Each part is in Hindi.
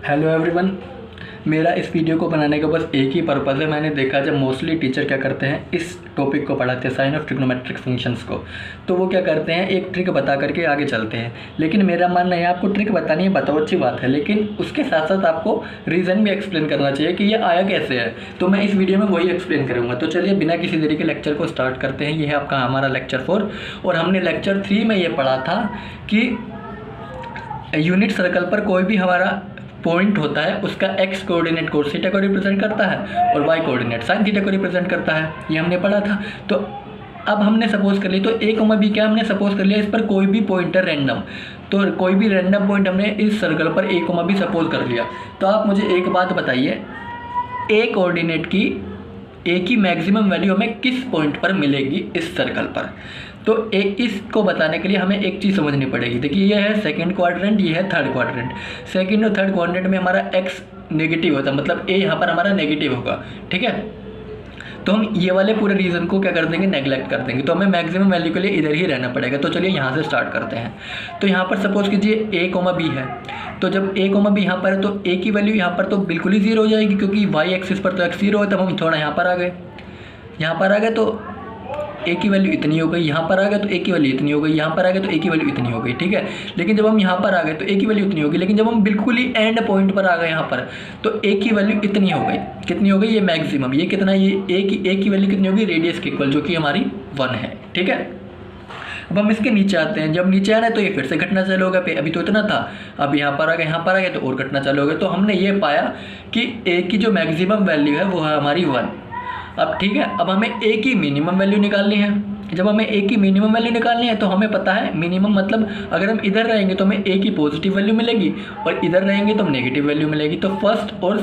Hello everyone. मेरा इस वीडियो को बनाने का बस एक ही पर्पज़ है। मैंने देखा जब मोस्टली टीचर क्या करते हैं, इस टॉपिक को पढ़ाते हैं साइन ऑफ ट्रिग्नोमेट्रिक फंक्शंस को, तो वो क्या करते हैं, एक ट्रिक बता करके आगे चलते हैं। लेकिन मेरा मानना है आपको ट्रिक बतानी है, बताओ अच्छी बात है, लेकिन उसके साथ साथ आपको रीज़न भी एक्सप्लेन करना चाहिए कि ये आया कैसे है। तो मैं इस वीडियो में वही एक्सप्लेन करूँगा। तो चलिए बिना किसी देरी के लेक्चर को स्टार्ट करते हैं। ये है आपका हमारा लेक्चर 4 और हमने लेक्चर 3 में ये पढ़ा था कि यूनिट सर्कल पर कोई भी हमारा पॉइंट होता है, उसका एक्स कोऑर्डिनेट कोस थीटा को रिप्रेजेंट करता है और वाई कोऑर्डिनेट साइन थीटा को रिप्रेजेंट करता है। ये हमने पढ़ा था। तो अब हमने सपोज कर लिया, तो ए कॉमा बी क्या हमने सपोज कर लिया, इस पर कोई भी पॉइंट है रैंडम, तो कोई भी रैंडम पॉइंट हमने इस सर्कल पर ए कॉमा बी सपोज कर लिया। तो आप मुझे एक बात बताइए, ए कोऑर्डिनेट की ए की मैक्सिमम वैल्यू हमें किस पॉइंट पर मिलेगी इस सर्कल पर। तो इसको बताने के लिए हमें एक चीज़ समझनी पड़ेगी। देखिए ये है सेकंड क्वाड्रेंट, ये है थर्ड क्वाड्रेंट। सेकंड और थर्ड क्वाड्रेंट में हमारा एक्स नेगेटिव होता है, मतलब ए यहाँ पर हमारा नेगेटिव होगा, ठीक है। तो हम ये वाले पूरे रीज़न को क्या कर देंगे, नेगलेक्ट कर देंगे। तो हमें मैक्सिमम वैल्यू के लिए इधर ही रहना पड़ेगा। तो चलिए यहाँ से स्टार्ट करते हैं। तो यहाँ पर सपोज कीजिए ए कोमा बी है, तो जब ए कोमा बी यहाँ पर है तो ए की वैल्यू यहाँ पर तो बिल्कुल ही जीरो हो जाएगी, क्योंकि वाई एक्सिस पर तो एक्स जीरो है। तब हम थोड़ा यहाँ पर आ गए, तो ए की वैल्यू इतनी हो गई, यहाँ पर आ गए तो ए की वैल्यू इतनी हो गई, यहाँ पर आ गए तो ए की वैल्यू इतनी हो गई, ठीक है। लेकिन जब हम यहाँ पर आ गए तो ए की वैल्यू इतनी होगी, लेकिन जब हम बिल्कुल ही एंड पॉइंट पर आ गए यहाँ पर, तो ए की वैल्यू इतनी हो गई। कितनी हो गई, ये मैक्सिमम, ये कितना, ये ए की वैल्यू कितनी होगी, रेडियस के इक्वल, जो कि हमारी 1 है, ठीक है। अब हम इसके नीचे आते हैं। जब नीचे आ रहे हैं तो ये फिर से घटना चालू होगा, अभी तो इतना था, अब यहाँ पर आ गए तो और घटना चालू हो गया। तो हमने ये पाया कि ए की जो मैक्सिमम वैल्यू है वो है हमारी 1। अब ठीक है, अब हमें ए की मिनिमम वैल्यू निकालनी है। जब हमें ए की मिनिमम वैल्यू निकालनी है तो हमें पता है मिनिमम मतलब अगर हम इधर रहेंगे तो हमें ए की पॉजिटिव वैल्यू मिलेगी और इधर रहेंगे तो नेगेटिव वैल्यू मिलेगी। तो फर्स्ट और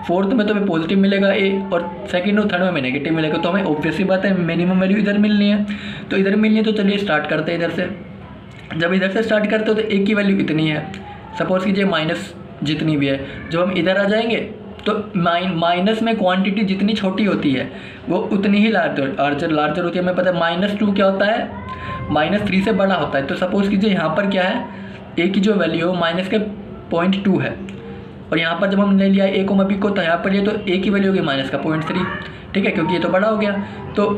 फोर्थ में तो हमें पॉजिटिव मिलेगा ए, और सेकंड और थर्ड में हमें नेगेटिव मिलेगा। तो हमें ऑब्वियसली बात है मिनिमम वैल्यू इधर मिलनी है, तो इधर मिलनी है। तो चलिए स्टार्ट करते हैं इधर से। जब इधर से स्टार्ट करते हो तो ए की वैल्यू इतनी है, सपोज कीजिए माइनस जितनी भी है। जब हम इधर आ जाएंगे तो माइनस में क्वांटिटी जितनी छोटी होती है वो उतनी ही लार्जर होती है। हमें पता है -2 क्या होता है, -3 से बड़ा होता है। तो सपोज कीजिए यहाँ पर क्या है, ए की जो वैल्यू हो माइनस के 0.2 है, और यहाँ पर जब हमने लिया ए को बी को, तो यहाँ पर ये तो ए की वैल्यू होगी -3, ठीक है, क्योंकि ये तो बड़ा हो गया। तो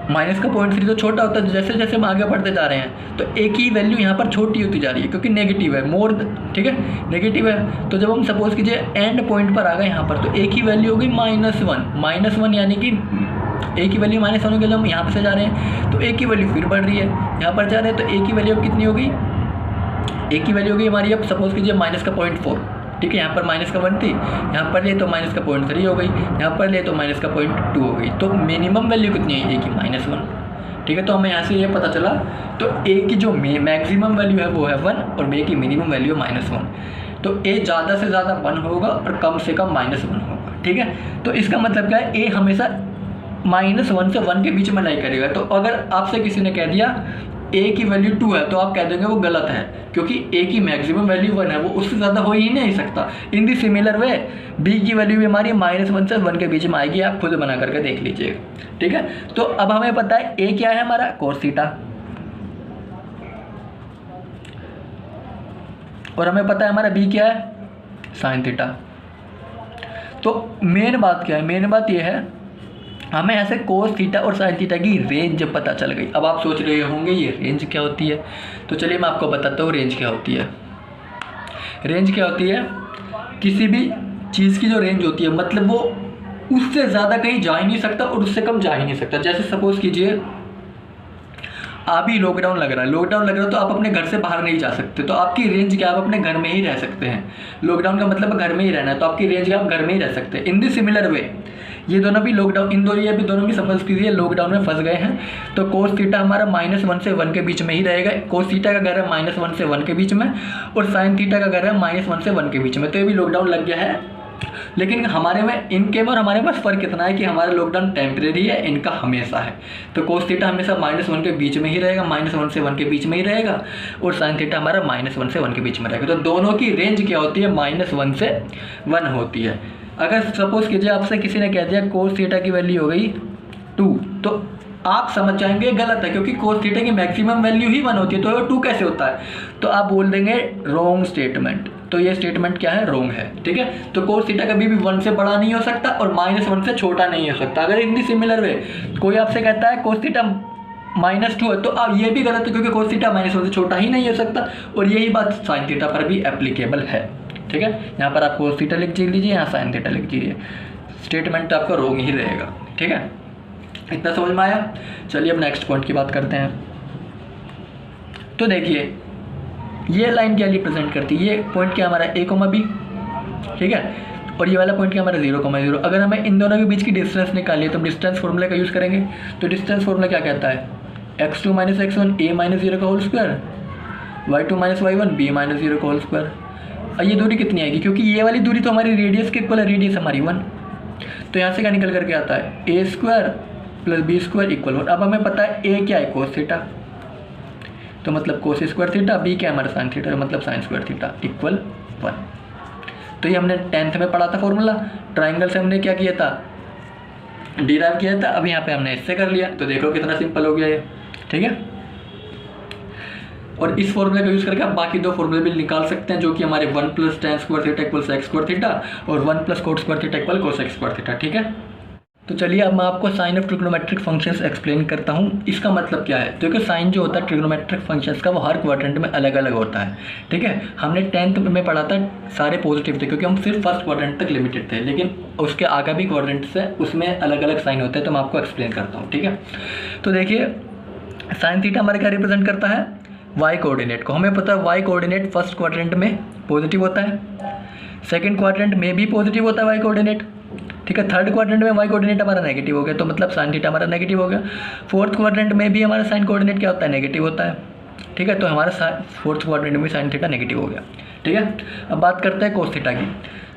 -3 तो छोटा होता है। जैसे जैसे हम आगे बढ़ते जा रहे हैं तो ए की वैल्यू यहाँ पर छोटी होती जा रही है, क्योंकि नेगेटिव है, ठीक है, नेगेटिव है। तो जब हम सपोज कीजिए एंड पॉइंट पर आ गए यहाँ पर, तो ए की वैल्यू होगी -1, यानी कि ए की वैल्यू -1 होगी। जब हम यहाँ से जा रहे हैं तो ए की वैल्यू फिर बढ़ रही है, यहाँ पर जा रहे हैं तो ए की वैल्यू अब कितनी होगी, ए की वैल्यू होगी हमारी अब सपोज कीजिए -0.4, ठीक है। यहाँ पर -1 थी, यहाँ पर ले तो -0.3 हो गई, यहाँ पर ले तो -0.2 हो गई। तो मिनिमम वैल्यू कितनी है ए की, -1, ठीक है। तो हमें यहाँ से ये पता चला, तो ए की जो मैक्सिमम वैल्यू है वो है 1 और बी की मिनिमम वैल्यू है -1। तो ए ज़्यादा से ज़्यादा 1 होगा और कम से कम -1 होगा, ठीक है। तो इसका मतलब क्या है, ए हमेशा -1 से 1 के बीच में लाई करेगा। तो अगर आपसे किसी ने कह दिया ए की वैल्यू 2 है, तो आप कह देंगे वो गलत है, क्योंकि ए की मैक्सिमम वैल्यू 1 है, वो उससे ज़्यादा हो ही नहीं सकता। इन दी सिमिलर वे बी की वैल्यू भी हमारी -1 से 1 के बीच में आएगी, आप खुद बना करके देख लीजिएगा, ठीक है। तो अब हमें पता है ए क्या है हमारा, कोस थीटा, और हमें पता है हमारा बी क्या है, साइन थीटा। तो मेन बात क्या है, मेन बात ये है हमें ऐसे कोस थीटा और साइन थीटा की रेंज पता चल गई। अब आप सोच रहे होंगे ये रेंज क्या होती है, तो चलिए मैं आपको बताता हूँ रेंज क्या होती है। रेंज क्या होती है, किसी भी चीज़ की जो रेंज होती है, मतलब वो उससे ज़्यादा कहीं जा ही नहीं सकता और उससे कम जा ही नहीं सकता। जैसे सपोज कीजिए अभी लॉकडाउन लग रहा है, तो आप अपने घर से बाहर नहीं जा सकते, तो आपकी रेंज क्या, आप अपने घर में ही रह सकते हैं। लॉकडाउन का मतलब घर में ही रहना है, तो आपकी रेंज क्या, आप घर में ही रह सकते हैं। इन दी सिमिलर वे ये दोनों भी लॉकडाउन, ये भी दोनों भी सपोज कीजिए लॉकडाउन में फंस गए हैं, तो कोस थीटा हमारा -1 से 1 के बीच में ही रहेगा। कोस थीटा का घर है -1 से 1 के बीच में, और साइन थीटा का घर है -1 से 1 के बीच में। तो ये भी लॉकडाउन लग गया है, लेकिन हमारे में, इनके में और हमारे पास फ़र्क इतना है कि हमारा लॉकडाउन टेम्परेरी है, इनका हमेशा है। तो कोस थीटा हमेशा -1 के बीच में ही रहेगा, -1 से 1 के बीच में ही रहेगा, और साइन थीटा हमारा -1 से 1 के बीच में रहेगा। तो दोनों की रेंज क्या होती है, -1 से 1 होती है। अगर सपोज कीजिए आपसे किसी ने कह दिया कोस थीटा की वैल्यू हो गई 2, तो आप समझ जाएंगे गलत है, क्योंकि कोस थीटा की मैक्सिमम वैल्यू ही 1 होती है, तो 2 कैसे होता है। तो आप बोल देंगे रॉन्ग स्टेटमेंट, तो ये स्टेटमेंट क्या है, रॉन्ग है। ठीक है, तो कोस थीटा कभी भी 1 से बड़ा नहीं हो सकता और -1 से छोटा नहीं हो सकता। अगर इन दी सिमिलर वे कोई आपसे कहता है कोस थीटा -2 है, तो अब ये भी गलत है, क्योंकि कोस थीटा -1 से छोटा ही नहीं हो सकता। और यही बात साइन थीटा पर भी एप्लीकेबल है। ठीक है, यहाँ पर आप कोस थीटा लिख लीजिए, यहाँ साइन थीटा लिख लीजिए, स्टेटमेंट तो आपका रॉन्ग ही रहेगा। ठीक है, इतना समझ में आया। चलिए अब नेक्स्ट पॉइंट की बात करते हैं। तो देखिए ये लाइन क्या रिप्रेजेंट करती है, ये पॉइंट क्या हमारा a, b। ठीक है, और ये वाला पॉइंट क्या हमारा 0, 0। अगर हमें इन दोनों के बीच की डिस्टेंस निकालिए तो हम डिस्टेंस फॉर्मूला का यूज़ करेंगे। तो डिस्टेंस फॉर्मूला क्या कहता है, x2 - x1 a - 0 का whole square, y2 - y1 b - 0 का होल स्क्वायर। और ये दूरी कितनी आएगी, क्योंकि ये वाली दूरी तो हमारी रेडियस के इक्वल है, रेडियस हमारी 1। तो यहाँ से क्या निकल करके आता है, a² + b² इक्वल 1। अब हमें पता है a क्या है, कोस थीटा, तो मतलब कोस स्क्वायर थीटा, b क्या है हमारा साइन थीटा, मतलब साइन स्क्वायर थीटा इक्वल 1। तो ये हमने 10th में पढ़ा था फॉर्मूला, ट्राइंगल से हमने क्या किया था, डिराइव किया था। अब यहाँ पे हमने इससे कर लिया, तो देखो कितना सिंपल हो गया ये। ठीक है, और इस फॉर्मूले का यूज़ करके आप बाकी 2 फॉर्मूले भी निकाल सकते हैं, जो कि हमारे 1 + tan² थीटा = sec² थीटा और 1 + cot² थीटा = cosec² थीटा। ठीक है, तो चलिए अब मैं आपको sign of trigonometric functions explain करता हूँ। इसका मतलब क्या है, क्योंकि साइन जो होता है ट्रिग्नोमेट्रिक फंक्शंस का वो हर क्वाड्रेंट में अलग अलग होता है। ठीक है, हमने 10th में पढ़ा था सारे पॉजिटिव थे, क्योंकि हम सिर्फ फर्स्ट क्वाड्रेंट तक लिमिटेड थे, लेकिन उसके आगे भी क्वाड्रेंट्स है, उसमें अलग अलग साइन होते हैं। तो मैं आपको एक्सप्लेन करता हूँ। ठीक है, तो देखिए साइन थीटा हमारे क्या रिप्रेजेंट करता है, वाई कोऑर्डिनेट को। हमें पता है वाई कोऑर्डिनेट फर्स्ट क्वाड्रेंट में पॉजिटिव होता है, सेकंड क्वाड्रेंट में भी पॉजिटिव होता है वाई कोऑर्डिनेट। ठीक है, थर्ड क्वाड्रेंट में वाई कोऑर्डिनेट हमारा नेगेटिव हो गया, तो मतलब साइन थीटा हमारा नेगेटिव हो गया। फोर्थ क्वाड्रेंट में भी हमारा साइन कोऑर्डिनेट क्या होता है, नेगेटिव होता है। ठीक है, तो हमारा फोर्थ क्वाड्रेंट में साइन थीटा नेगेटिव हो गया। ठीक है, अब बात करते हैं कोस थीटा की।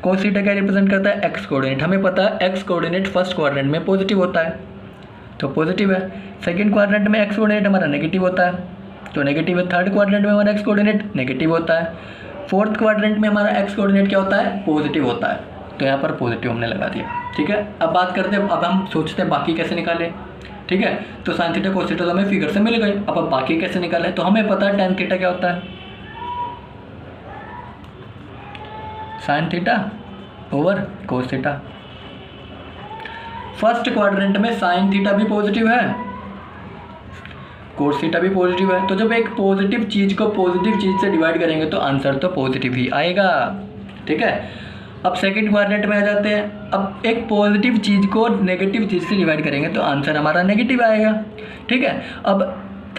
कोस थीटा क्या रिप्रेजेंट करता है, एक्स कोऑर्डिनेट। हमें पता है एक्स कोऑर्डिनेट फर्स्ट क्वाड्रेंट में पॉजिटिव होता है, तो पॉजिटिव है। सेकेंड क्वाड्रेंट में एक्स कोऑर्डिनेट हमारा नेगेटिव होता है, तो नेगेटिव है। थर्ड क्वाड्रेंट में हमारा एक्स कोऑर्डिनेट नेगेटिव होता है। फोर्थ क्वाड्रेंट में हमारा एक्स कोऑर्डिनेट क्या होता है, पॉजिटिव होता है, तो यहाँ पर पॉजिटिव हमने लगा दिया। ठीक है, अब बात करते हैं, अब हम सोचते हैं बाकी कैसे निकालें। ठीक है, तो साइन थीटा कोस थीटा तो हमें फिगर से मिल गए। अब बाकी कैसे निकालें, तो हमें पता है tan थीटा क्या होता है, sine theta over cos theta. First quadrant में साइन थीटा भी पॉजिटिव है, कोस थीटा भी पॉजिटिव है, तो जब एक पॉजिटिव चीज़ को पॉजिटिव चीज़ से डिवाइड करेंगे तो आंसर तो पॉजिटिव ही आएगा। ठीक है, अब सेकंड क्वाड्रेंट में आ जाते हैं। अब एक पॉजिटिव चीज़ को नेगेटिव चीज़ से डिवाइड करेंगे तो आंसर हमारा नेगेटिव आएगा। ठीक है, अब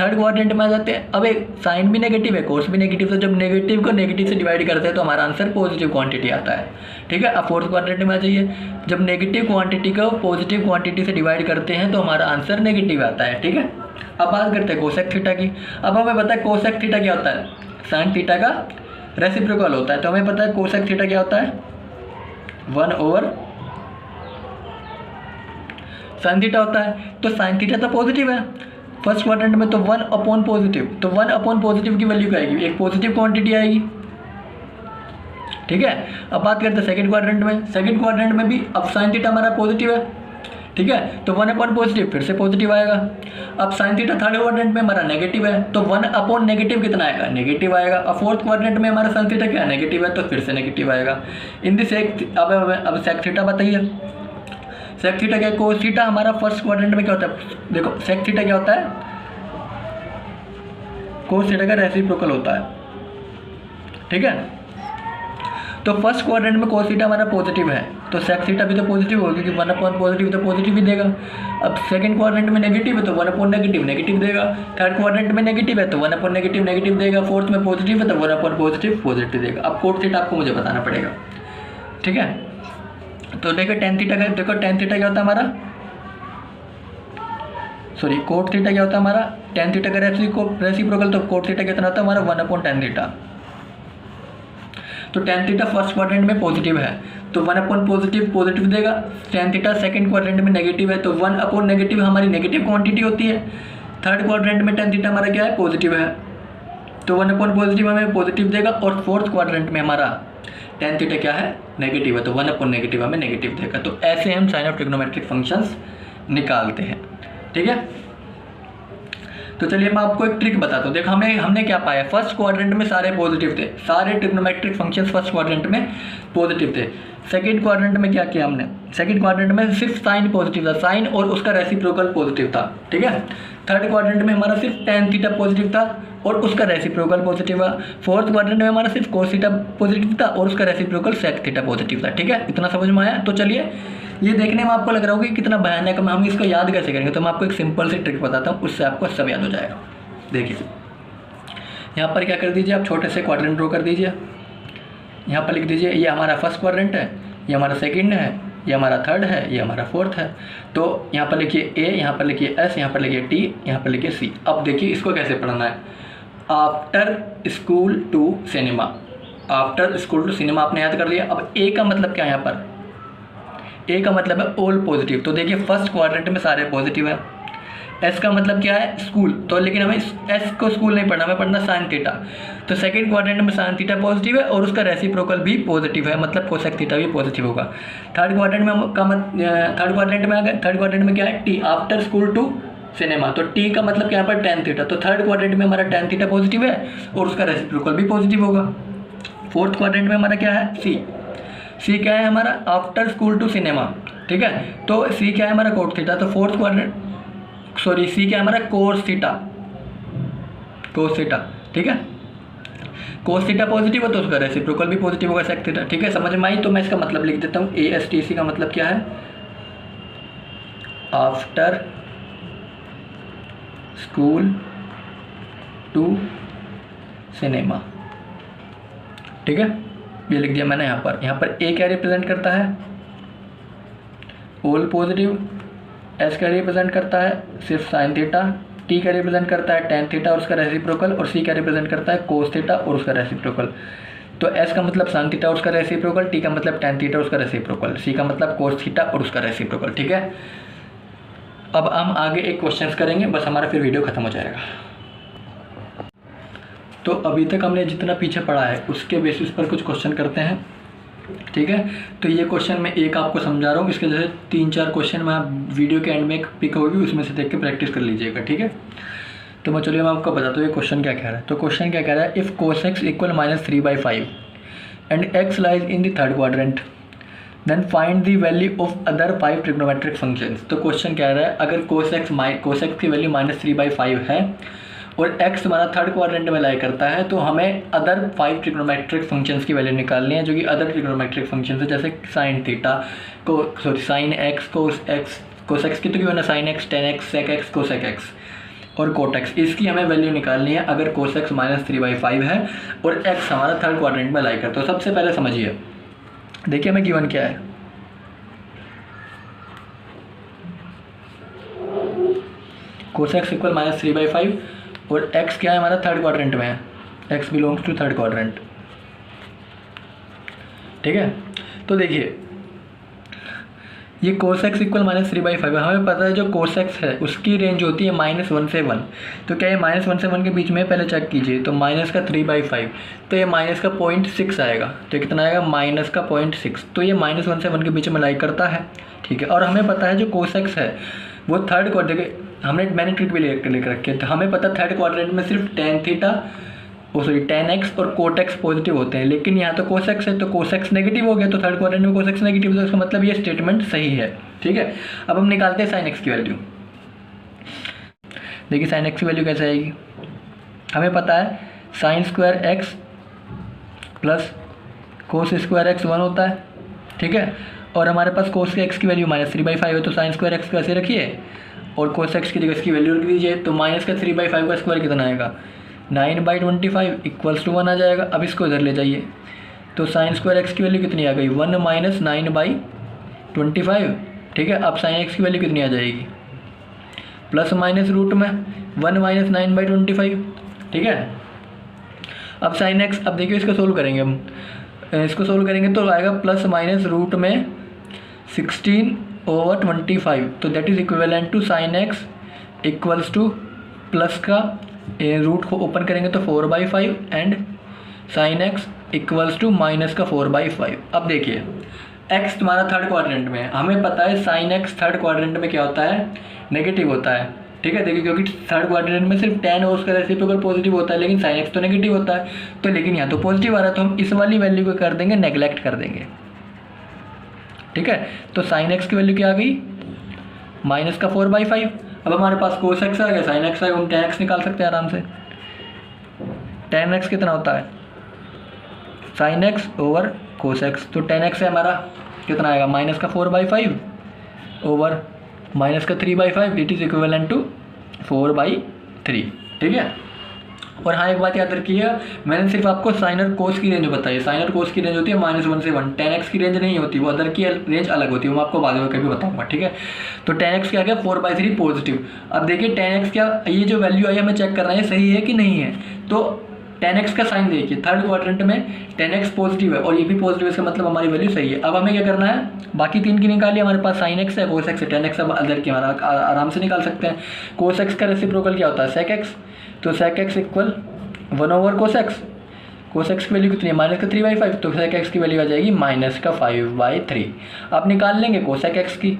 थर्ड क्वाड्रेंट में आ जाते हैं। अब एक साइन भी नेगेटिव है, कोस भी नेगेटिव, तो जब नेगेटिव को नेगेटिव से डिवाइड करते हैं तो हमारा आंसर पॉजिटिव क्वांटिटी आता है। ठीक है, अब फोर्थ क्वाड्रेंट में आ जाइए। जब नेगेटिव क्वांटिटी को पॉजिटिव क्वांटिटी से डिवाइड करते हैं तो हमारा आंसर नेगेटिव आता है। ठीक है, अब बात करते हैं कोसेक थीटा की। अब हमें पता है कोसेक थीटा क्या होता है, साइन थीटा का रेसिप्रोकल होता है, तो हमें पता है कोसेक थीटा क्या होता है, 1 ओवर साइन थीटा होता है। तो साइन थीटा तो पॉजिटिव है फर्स्ट क्वाड्रेंट में, तो 1 अपॉन पॉजिटिव, तो 1 अपॉन पॉजिटिव की वैल्यू क्या आएगी, एक पॉजिटिव क्वांटिटी आएगी। ठीक है, अब बात करते हैं सेकंड क्वाड्रेंट में। सेकंड क्वाड्रेंट में भी अब साइन थीटा हमारा पॉजिटिव है। ठीक है, तो 1 अपॉन पॉजिटिव फिर से पॉजिटिव आएगा। अब साइन थीटा थर्ड क्वाड्रेंट में हमारा नेगेटिव है, तो 1 अपॉन नेगेटिव कितना आएगा, नेगेटिव आएगा। अब फोर्थ क्वाड्रेंट में हमारा साइन थीटा क्या नेगेटिव है, तो फिर से नेगेटिव आएगा। इन दी सेक अब सेक थीटा बताइए, सेक थीटा क्या, कोस थीटा हमारा फर्स्ट क्वाड्रेंट में क्या होता है, देखो सेक थीटा क्या होता है, कोस थीटा का रेसिप्रोकल होता है। ठीक है, तो फर्स्ट क्वाड्रेंट में कोस थीटा हमारा पॉजिटिव है, तो सेक थीटा भी तो पॉजिटिव होगा, क्योंकि 1 अपॉन पॉजिटिव तो पॉजिटिव ही देगा। अब सेकंड क्वाड्रेंट में नेगेटिव है तो 1 अपॉन नेगेटिव नेगेटिव देगा। थर्ड क्वाड्रेंट में नेगेटिव है तो 1 अपॉन नेगेटिव नेगेटिव देगा। फोर्थ में पॉजिटिव है तो 1 अपॉन पॉजिटिव पॉजिटिव देगा। अब कोट थीटा आपको मुझे बताना पड़ेगा। ठीक है, तो देखो tan थीटा का, देखो tan थीटा क्या होता है हमारा, सॉरी कोट थीटा क्या होता है हमारा, tan थीटा का रेसिप्रोकल, तो कोट थीटा कितना होता है हमारा 1 अपॉन tan थीटा। तो tan थीटा फर्स्ट क्वाड्रेंट में पॉजिटिव है तो 1 अपॉन पॉजिटिव पॉजिटिव देगा। tan थीटा सेकंड क्वाड्रेंट में नेगेटिव है तो 1 अपॉन नेगेटिव हमारी नेगेटिव क्वांटिटी होती है। थर्ड क्वाड्रेंट में tan थीटा हमारा क्या है, पॉजिटिव है, तो 1 अपॉन पॉजिटिव हमें पॉजिटिव देगा। और फोर्थ क्वाड्रेंट में हमारा tan थीटा क्या है, नेगेटिव है, तो 1 अपॉन नेगेटिव हमें नेगेटिव देगा। तो ऐसे हम साइन ऑफ ट्रिग्नोमेट्रिक फंक्शंस निकालते हैं। ठीक है, तो चलिए मैं आपको एक ट्रिक बताता हूँ। देखो हमने क्या पाया, फर्स्ट क्वाड्रेंट में सारे पॉजिटिव थे, सारे ट्रिग्नोमेट्रिक फंक्शंस फर्स्ट क्वाड्रेंट में पॉजिटिव थे। सेकंड क्वाड्रेंट में क्या किया हमने, सेकंड क्वाड्रेंट में सिर्फ साइन पॉजिटिव था, साइन और उसका रेसिप्रोकल पॉजिटिव था, ठीक है। थर्ड क्वाड्रेंट में हमारा सिर्फ tan थीटा पॉजिटिव था और उसका रेसिप्रोकल पॉजिटिव था। फोर्थ क्वाड्रेंट में हमारा सिर्फ cos थीटा पॉजिटिव था और उसका रेसिप्रोकल sec थीटा पॉजिटिव था, ठीक है। इतना समझ में आया। तो चलिए, ये देखने में आपको लग रहा होगा कि कितना भयानक है, हम इसको याद कैसे करेंगे। तो मैं आपको एक सिंपल सी ट्रिक बताता हूँ, उससे आपको सब याद हो जाएगा। देखिए यहाँ पर क्या कर दीजिए, आप छोटे से क्वाड्रेंट ड्रॉ कर दीजिए। यहाँ पर लिख दीजिए ये हमारा फर्स्ट क्वाड्रेंट है, ये हमारा सेकंड है, ये हमारा थर्ड है, ये हमारा फोर्थ है। तो यहाँ पर लिखिए ए, यहाँ पर लिखिए एस, यहाँ पर लिखिए टी, यहाँ पर लिखिए सी। अब देखिए इसको कैसे पढ़ना है, after school to cinema. After school to cinema आपने याद कर लिया। अब ए का मतलब क्या है, यहाँ पर ए का मतलब है ऑल पॉजिटिव। तो देखिए फर्स्ट क्वाड्रेंट में सारे पॉजिटिव है। एस का मतलब क्या है, स्कूल। तो लेकिन हमें एस को स्कूल नहीं पढ़ना, हमें पढ़ना साइन थीटा। तो सेकंड क्वाड्रेंट में साइन थीटा पॉजिटिव है और उसका रेसिप्रोकल भी पॉजिटिव है, मतलब कोसेक थीटा भी पॉजिटिव होगा। थर्ड क्वाड्रेंट में क्या है, T, after school to cinema. तो टी का मतलब क्या, यहाँ पर tan थीटा। तो थर्ड क्वाड्रेंट में हमारा tan थीटा पॉजिटिव है और उसका रेसिप्रोकल भी पॉजिटिव होगा। फोर्थ क्वाड्रेंट में हमारा क्या है, सी। सी क्या है हमारा, आफ्टर स्कूल टू सिनेमा, ठीक है। तो सी क्या है हमारा, कोट थीटा। तो फोर्थ क्वाड्रेंट सी क्या है हमारा, कोस थीटा, कोस थीटा, ठीक है। कोस थीटा पॉजिटिव है तो उसका रेसिप्रोकल भी पॉजिटिव होगा, सेक थीटा, ठीक है। समझ में आई। तो मैं इसका मतलब लिख देता हूँ, ASTC का मतलब क्या है, आफ्टर स्कूल टू सिनेमा, ठीक है। ये लिख दिया मैंने। यहाँ पर ए क्या रिप्रेजेंट करता है, ऑल पॉजिटिव। एस का रिप्रेजेंट करता है सिर्फ साइन थीटा। टी का रिप्रेजेंट करता है tan थीटा और उसका रेसिप्रोकल। और सी का रिप्रेजेंट करता है कोस थीटा और उसका रेसिप्रोकल। तो एस का मतलब साइन थीटा और उसका रेसिप्रोकल, टी का मतलब tan थीटा और उसका रेसिप्रोकल, सी का मतलब कोस थीटा और उसका रेसिप्रोकल, ठीक है। अब हम आगे एक क्वेश्चन करेंगे, बस हमारा फिर वीडियो खत्म हो जाएगा। तो अभी तक हमने जितना पीछे पढ़ा है उसके बेसिस पर कुछ क्वेश्चन करते हैं, ठीक है। तो ये क्वेश्चन मैं एक आपको समझा रहा हूँ, इसके जैसे 3-4 क्वेश्चन मैं वीडियो के एंड में एक पिक होगी, उसमें से देख के प्रैक्टिस कर लीजिएगा, ठीक है। तो मैं चलिए मैं आपको बताता हूँ ये क्वेश्चन क्या कह रहा है। तो क्वेश्चन क्या कह रहा है, if cos x equal -3/5 and x lies in the third quadrant then find the value of other 5 trigonometric functions. तो क्वेश्चन कह रहा है अगर cos x की वैल्यू -3/5 है और x हमारा थर्ड क्वाड्रेंट में लाई करता है, तो हमें अदर 5 ट्रिग्नोमेट्रिक फंक्शंस की वैल्यू निकालनी है, जो कि अदर ट्रिग्नोमेट्रिक फंक्शंस है, जैसे sine theta sine x cos x की तो क्यों ना sine x, tan x, sec x, cosec x और कोट एक्स, इसकी हमें वैल्यू निकालनी है अगर cos x -3/5 है और x हमारा थर्ड क्वाड्रेंट में लाई करता है। तो सबसे पहले समझिए, देखिए हमें गिवन क्या है, cos x इक्वल -3/5 और x क्या है हमारा थर्ड क्वाड्रेंट में है, x belongs to third quadrant, ठीक है। तो देखिए ये cos x इक्वल -3/5 है, हमें पता है जो cos x है उसकी रेंज होती है -1 से 1। तो क्या ये -1 से 1 के बीच में पहले चेक कीजिए, तो माइनस का 3/5 तो ये माइनस का 0.6 आएगा। तो कितना आएगा, माइनस का 0.6। तो ये -1 से 1 के बीच में लाई करता है, ठीक है। और हमें पता है जो cos x है वो थर्ड क्वाड्रेंट, मैंने ट्रिक भी लिख रखी है। तो हमें पता थर्ड क्वाड्रेंट में सिर्फ tan थीटा tan x और कोट x पॉजिटिव होते हैं, लेकिन यहाँ तो cos x है तो cos x नेगेटिव हो गया, तो थर्ड क्वाड्रेंट में cos x नेगेटिव, तो इसका मतलब ये स्टेटमेंट सही है, ठीक है। अब हम निकालते हैं sin x की वैल्यू। देखिए sin x की वैल्यू कैसे आएगी, हमें पता है sin square x plus cos square x 1 होता है, ठीक है। और हमारे पास cos x की वैल्यू -3/5 है, तो sin स्क्वायर x वैसे रखिए और cos x की जगह इसकी वैल्यू रख दीजिए। तो -3/5 का स्क्वायर कितना आएगा, 9/25 इक्वल्स टू 1 आ जाएगा। अब इसको इधर ले जाइए, तो sin स्क्वायर x की वैल्यू कितनी आ गई, 1 - 9/25, ठीक है। अब sin x की वैल्यू कितनी आ जाएगी, प्लस माइनस रूट में 1 - 9/25, ठीक है। अब sin x, अब देखिए इसको सोल्व करेंगे हम, इसको सोल्व करेंगे तो आएगा प्लस माइनस रूट में 16/25, तो that is equivalent to sin x equals to plus का रूट को ओपन करेंगे तो 4/5 and sin x equals to minus का 4/5। अब देखिए x तुम्हारा थर्ड क्वाड्रेंट में है, हमें पता है sin x थर्ड क्वाड्रेंट में क्या होता है, नेगेटिव होता है, ठीक है। देखिए क्योंकि थर्ड क्वाड्रेंट में सिर्फ tan और उसका रेसिप्रोकल पॉजिटिव होता है, लेकिन sin x तो नेगेटिव होता है, तो लेकिन यहाँ तो पॉजिटिव आ रहा है, तो हम इस वाली वैल्यू को कर देंगे नेगलेक्ट कर देंगे। ठीक है, तो sin x की वैल्यू क्या आ गई, -4/5। अब हमारे पास cos x आ गया, sin x आ गया, हम tan x निकाल सकते हैं आराम से। tan x कितना होता है, sin x over cos x, तो tan x है हमारा कितना आएगा, -4/5 over -3/5, it is equivalent to 4/3। ठीक है। और हाँ एक बात याद रखिए, मैंने सिर्फ आपको साइन और कोस की रेंज बताई। साइन और कोस की रेंज होती है -1 से 1, tan x की रेंज नहीं होती, वो अदर की रेंज अलग होती है, मैं आपको बाद में कभी बताऊंगा। ठीक है, तो tan x क्या गया 4/3 पॉजिटिव। अब देखिए tan x क्या, ये जो वैल्यू आई हमें चेक करना है सही है कि नहीं है। तो tan x का साइन देखिए, थर्ड क्वाड्रेंट में tan x पॉजिटिव है और ये भी पॉजिटिव है, इसका मतलब हमारी वैल्यू सही है। अब हमें क्या करना है, बाकी तीन की निकालिए, हमारे पास sin x है, cos x है, tan x अब अदर की हमारा आराम से निकाल सकते हैं। cos x का रेसिप्रोकल क्या होता है, sec x, तो sec x equal 1 over cos x। cos x की वैल्यू कितनी है, -3/5, तो sec x की वैल्यू आ जाएगी -5/3। आप निकाल लेंगे cosec x की।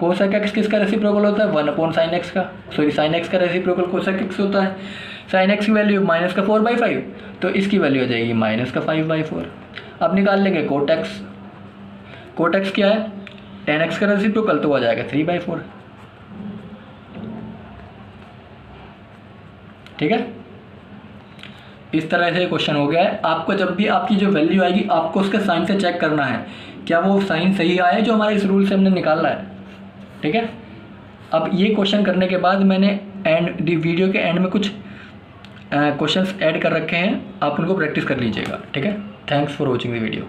cosec x किसका रेसिप्रोकल होता है, 1/sin x का, सॉरी sin x का रेसिप्रोकल cosec x होता है। sin x की वैल्यू -4/5, तो इसकी वैल्यू आ जाएगी -5/4। अब निकाल लेंगे cot x। cot x क्या है, tan x का रेसिप्रोकल, तो आ जाएगा 3/4। ठीक है, इस तरह से क्वेश्चन हो गया है। आपको जब भी आपकी जो वैल्यू आएगी, आपको उसके साइन से चेक करना है क्या वो साइन सही आया है जो हमारे इस रूल से हमने निकाला है। ठीक है, अब ये क्वेश्चन करने के बाद मैंने वीडियो के एंड में कुछ क्वेश्चंस ऐड कर रखे हैं, आप उनको प्रैक्टिस कर लीजिएगा। ठीक है, thanks for watching the video.